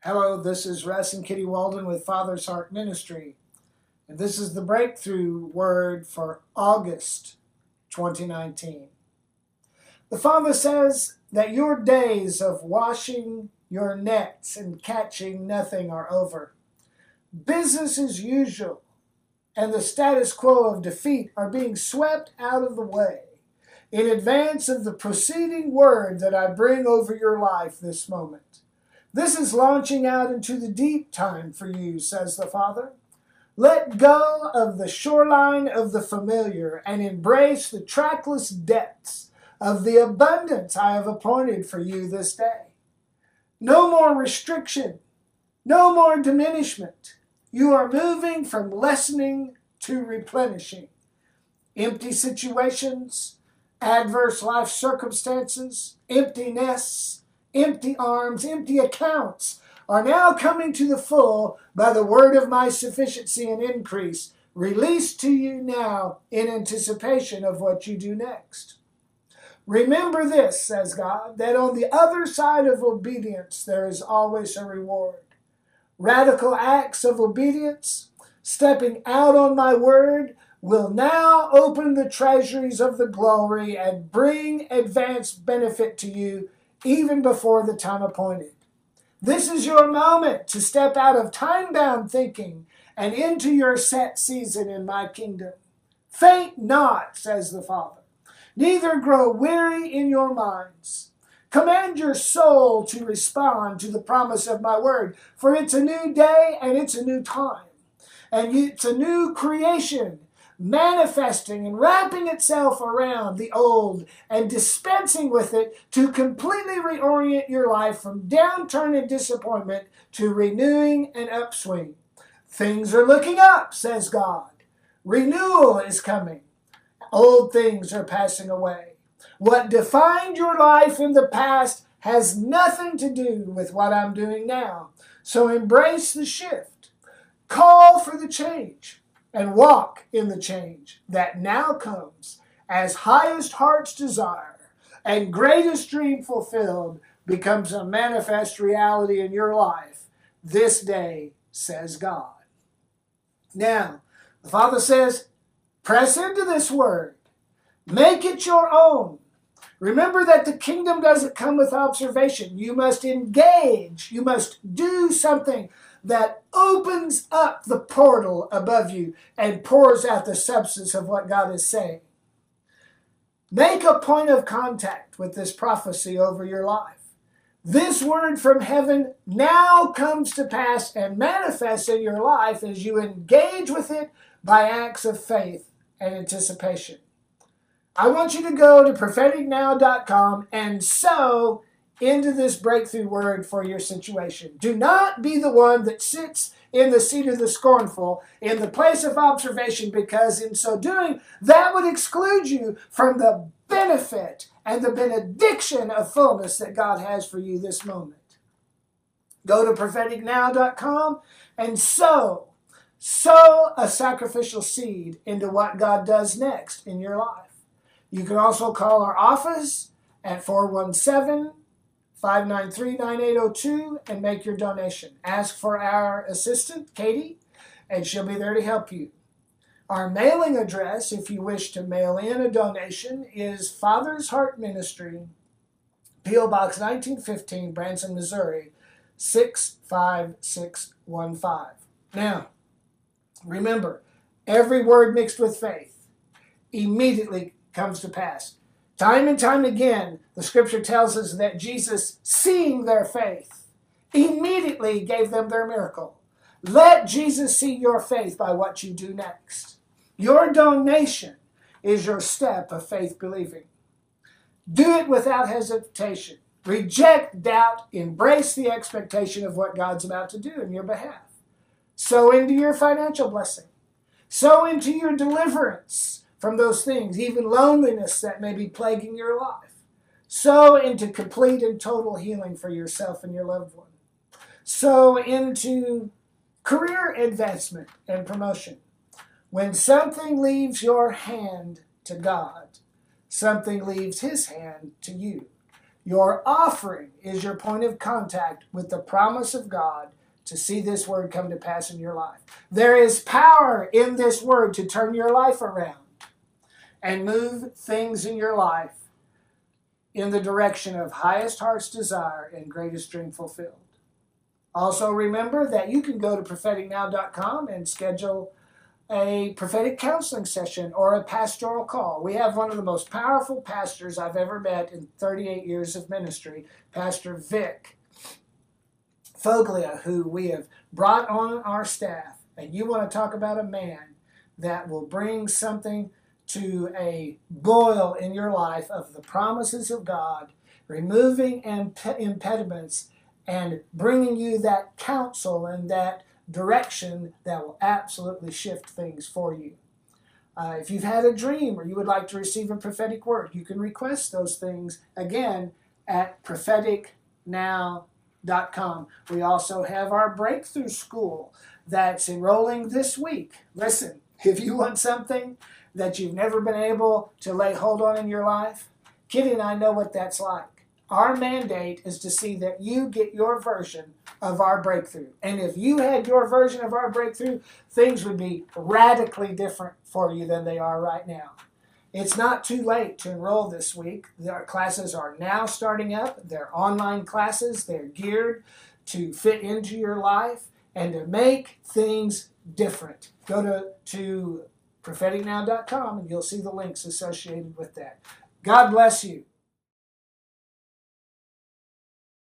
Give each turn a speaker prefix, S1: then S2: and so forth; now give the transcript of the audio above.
S1: Hello, this is Russ and Kitty Walden with Father's Heart Ministry, and this is the breakthrough word for August 2019. The Father says that your days of washing your nets and catching nothing are over. Business as usual and the status quo of defeat are being swept out of the way in advance of the proceeding word that I bring over your life this moment. This is launching out into the deep time for you, says the Father. Let go of the shoreline of the familiar and embrace the trackless depths of the abundance I have appointed for you this day. No more restriction, no more diminishment. You are moving from lessening to replenishing. Empty situations, adverse life circumstances, empty nests, empty arms, empty accounts are now coming to the full by the word of my sufficiency and increase, released to you now in anticipation of what you do next. Remember this, says God, that on the other side of obedience there is always a reward. Radical acts of obedience, stepping out on my word, will now open the treasuries of the glory and bring advanced benefit to you even before the time appointed. This is your moment to step out of time-bound thinking and into your set season in my kingdom. Faint not, says the Father, neither grow weary in your minds. Command your soul to respond to the promise of my word, for it's a new day and it's a new time. And it's a new creation, manifesting and wrapping itself around the old and dispensing with it to completely reorient your life from downturn and disappointment to renewing and upswing. Things are looking up, says God. Renewal is coming. Old things are passing away. What defined your life in the past has nothing to do with what I'm doing now. So embrace the shift. Call for the change. And walk in the change that now comes as highest heart's desire and greatest dream fulfilled becomes a manifest reality in your life this day, says God. Now, the Father says, press into this word. Make it your own. Remember that the kingdom doesn't come with observation. You must engage. You must do something that opens up the portal above you and pours out the substance of what God is saying. Make a point of contact with this prophecy over your life. This word from heaven now comes to pass and manifests in your life as you engage with it by acts of faith and anticipation. I want you to go to propheticnow.com and sow into this breakthrough word for your situation. Do not be the one that sits in the seat of the scornful in the place of observation, because in so doing, that would exclude you from the benefit and the benediction of fullness that God has for you this moment. Go to propheticnow.com and sow a sacrificial seed into what God does next in your life. You can also call our office at 417-593-9802 and make your donation. Ask for our assistant, Katie, and she'll be there to help you. Our mailing address, if you wish to mail in a donation, is Father's Heart Ministry, P.O. Box 1915, Branson, Missouri, 65615. Now, remember, every word mixed with faith immediately comes to pass. Time and time again, the scripture tells us that Jesus, seeing their faith, immediately gave them their miracle. Let Jesus see your faith by what you do next. Your donation is your step of faith believing. Do it without hesitation. Reject doubt. Embrace the expectation of what God's about to do in your behalf. Sow into your financial blessing. Sow into your deliverance from those things, even loneliness that may be plaguing your life. Sow into complete and total healing for yourself and your loved one. Sow into career advancement and promotion. When something leaves your hand to God, something leaves his hand to you. Your offering is your point of contact with the promise of God to see this word come to pass in your life. There is power in this word to turn your life around and move things in your life in the direction of highest heart's desire and greatest dream fulfilled. Also remember that you can go to propheticnow.com and schedule a prophetic counseling session or a pastoral call. We have one of the most powerful pastors I've ever met in 38 years of ministry, Pastor Vic Foglia, who we have brought on our staff. And you want to talk about a man that will bring something to a boil in your life of the promises of God, removing impediments and bringing you that counsel and that direction that will absolutely shift things for you. If you've had a dream or you would like to receive a prophetic word, you can request those things again at propheticnow.com. We also have our breakthrough school that's enrolling this week. Listen, if you want something that you've never been able to lay hold on in your life, Kitty and I know what that's like. Our mandate is to see that you get your version of our breakthrough. And if you had your version of our breakthrough, things would be radically different for you than they are right now. It's not too late to enroll this week. Our classes are now starting up. They're online classes. They're geared to fit into your life and to make things different. Go to propheticnow.com and you'll see the links associated with that. God bless you.